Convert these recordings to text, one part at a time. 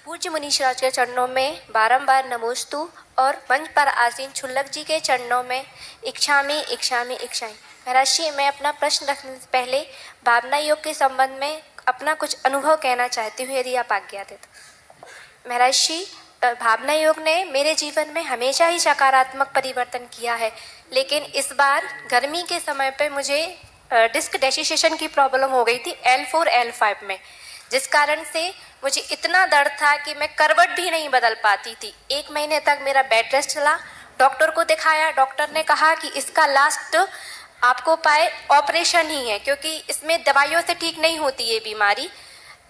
पूज्य मुनीश्वराज के चरणों में बारंबार नमोस्तु और मंच पर आसीन क्षुल्लक जी के चरणों में इच्छामि इच्छामि इच्छामि। महाराज जी, मैं अपना प्रश्न रखने से पहले भावना योग के संबंध में अपना कुछ अनुभव कहना चाहती हूँ, यदि आप आज्ञा दें तो। महाराज जी, भावना योग ने मेरे जीवन में हमेशा ही सकारात्मक परिवर्तन किया है, लेकिन इस बार गर्मी के समय पे मुझे डिस्क डेसिसेशन की प्रॉब्लम हो गई थी L4 L5 में, जिस कारण से मुझे इतना दर्द था कि मैं करवट भी नहीं बदल पाती थी। 1 महीने तक मेरा बेड रेस्ट चला। डॉक्टर को दिखाया, डॉक्टर ने कहा कि इसका लास्ट आपको उपाय ऑपरेशन ही है, क्योंकि इसमें दवाइयों से ठीक नहीं होती ये बीमारी।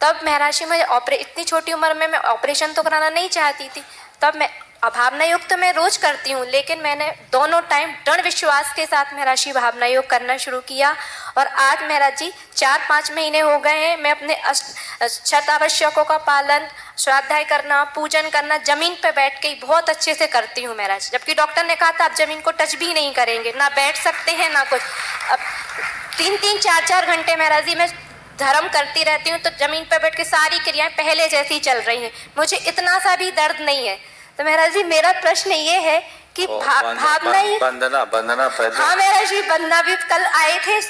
तब महाराज जी, मैं इतनी छोटी उम्र में मैं ऑपरेशन तो कराना नहीं चाहती थी। तब मैं भावना योग तो मैं रोज करती हूँ, लेकिन मैंने दोनों टाइम दृढ़ विश्वास के साथ महाराज जी भावना योग करना शुरू किया। और आज महाराज जी 4-5 महीने हो गए हैं, मैं अपने छठ आवश्यकों का पालन, स्वाध्याय करना, पूजन करना जमीन पर बैठ के बहुत अच्छे से करती हूँ महाराज। जबकि डॉक्टर ने कहा था आप जमीन को टच भी नहीं करेंगे, ना बैठ सकते हैं ना कुछ। अब 3-3, 4-4 घंटे महाराज जी मैं धर्म करती रहती हूँ, तो जमीन पर बैठ के सारी क्रियाएं पहले जैसी चल रही हैं, मुझे इतना सा भी दर्द नहीं है। तो महाराज जी, मेरा प्रश्न ये है कि भावना ही बंदना पैदल। हाँ महाराज जी, बंदना भी कल आए थे,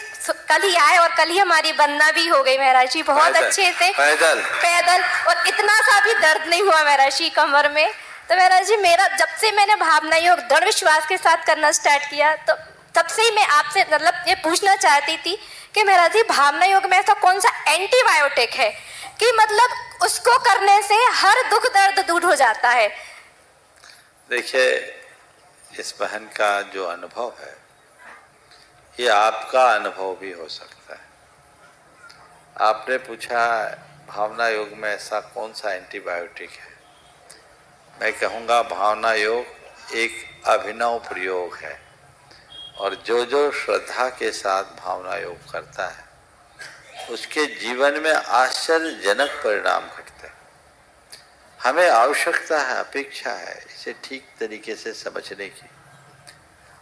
कल ही आए और कल ही हमारी बंदना भी हो गई महाराज जी, बहुत अच्छे से पैदल, और इतना सा भी दर्द नहीं हुआ महाराज जी कमर में। तो महाराज जी, मेरा जब से मैंने भावना योग दृढ़ विश्वास के साथ करना स्टार्ट किया, तो तब से ही मैं आपसे मतलब ये पूछना चाहती थी कि महाराज जी, भावना योग में ऐसा कौन सा एंटीबायोटिक है कि मतलब उसको करने से हर दुख दर्द दूर हो जाता है? देखिए, इस बहन का जो अनुभव है ये आपका अनुभव भी हो सकता है। आपने पूछा भावना योग में ऐसा कौन सा एंटीबायोटिक है। मैं कहूँगा भावना योग एक अभिनव प्रयोग है, और जो जो श्रद्धा के साथ भावना योग करता है उसके जीवन में आश्चर्यजनक परिणाम घटते हैं। हमें आवश्यकता है, अपेक्षा है इसे ठीक तरीके से समझने की,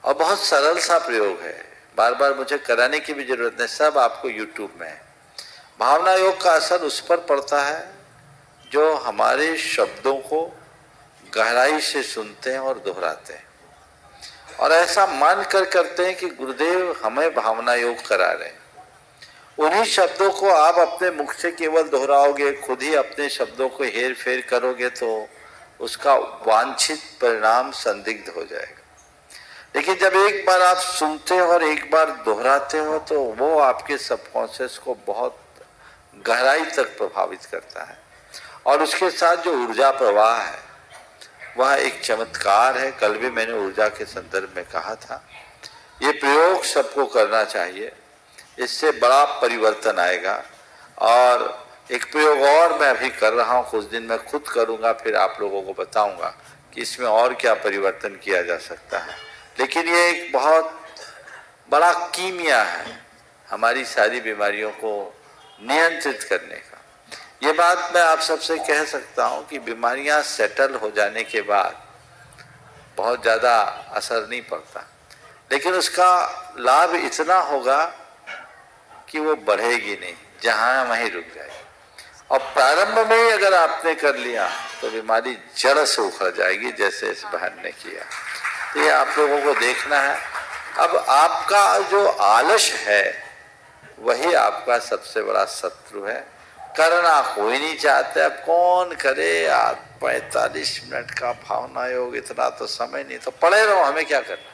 और बहुत सरल सा प्रयोग है, बार बार मुझे कराने की भी जरूरत नहीं, सब आपको YouTube में है। भावना योग का असर उस पर पड़ता है जो हमारे शब्दों को गहराई से सुनते हैं और दोहराते हैं, और ऐसा मान कर करते हैं कि गुरुदेव हमें भावना योग करा रहे हैं। उन्हीं शब्दों को आप अपने मुख से केवल दोहराओगे, खुद ही अपने शब्दों को हेर फेर करोगे, तो उसका वांछित परिणाम संदिग्ध हो जाएगा। लेकिन जब एक बार आप सुनते हो और एक बार दोहराते हो, तो वो आपके सबकॉन्शियस को बहुत गहराई तक प्रभावित करता है, और उसके साथ जो ऊर्जा प्रवाह है वह एक चमत्कार है। कल भी मैंने ऊर्जा के संदर्भ में कहा था, ये प्रयोग सबको करना चाहिए, इससे बड़ा परिवर्तन आएगा। और एक प्रयोग और मैं अभी कर रहा हूँ, कुछ दिन में खुद करूँगा, फिर आप लोगों को बताऊँगा कि इसमें और क्या परिवर्तन किया जा सकता है। लेकिन ये एक बहुत बड़ा कीमिया है हमारी सारी बीमारियों को नियंत्रित करने का। ये बात मैं आप सबसे कह सकता हूँ कि बीमारियाँ सेटल हो जाने के बाद बहुत ज़्यादा असर नहीं पड़ता, लेकिन उसका लाभ इतना होगा कि वो बढ़ेगी नहीं, जहाँ वहीं रुक जाएगी। और प्रारंभ में ही अगर आपने कर लिया तो बीमारी जड़ से उखड़ जाएगी, जैसे इस बहन ने किया। तो ये आप लोगों को देखना है। अब आपका जो आलस है वही आपका सबसे बड़ा शत्रु है। करना कोई नहीं चाहता, अब कौन करे। आप 45 मिनट का भावना योग, इतना तो समय नहीं, तो पड़े रहो, हमें क्या करना।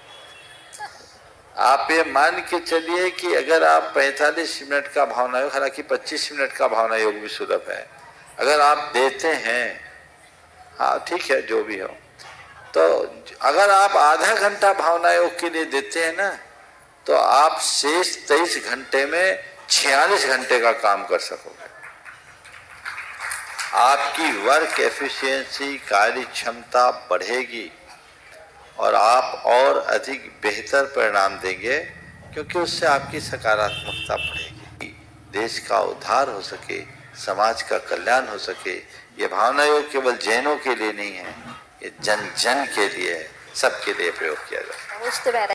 आप ये मान के चलिए कि अगर आप 45 मिनट का भावना योग, हालांकि 25 मिनट का भावना योग भी सुलभ है, अगर आप देते हैं, हाँ ठीक है जो भी हो, तो अगर आप आधा घंटा भावना योग के लिए देते हैं ना, तो आप शेष 23 घंटे में 46 घंटे का काम कर सकोगे। आपकी वर्क एफिशिएंसी, कार्य क्षमता बढ़ेगी, और आप और अधिक बेहतर परिणाम देंगे, क्योंकि उससे आपकी सकारात्मकता बढ़ेगी। देश का उद्धार हो सके, समाज का कल्याण हो सके। ये भावना योग केवल जैनों के लिए नहीं है, ये जन जन के लिए है, सबके लिए प्रयोग किया जाए।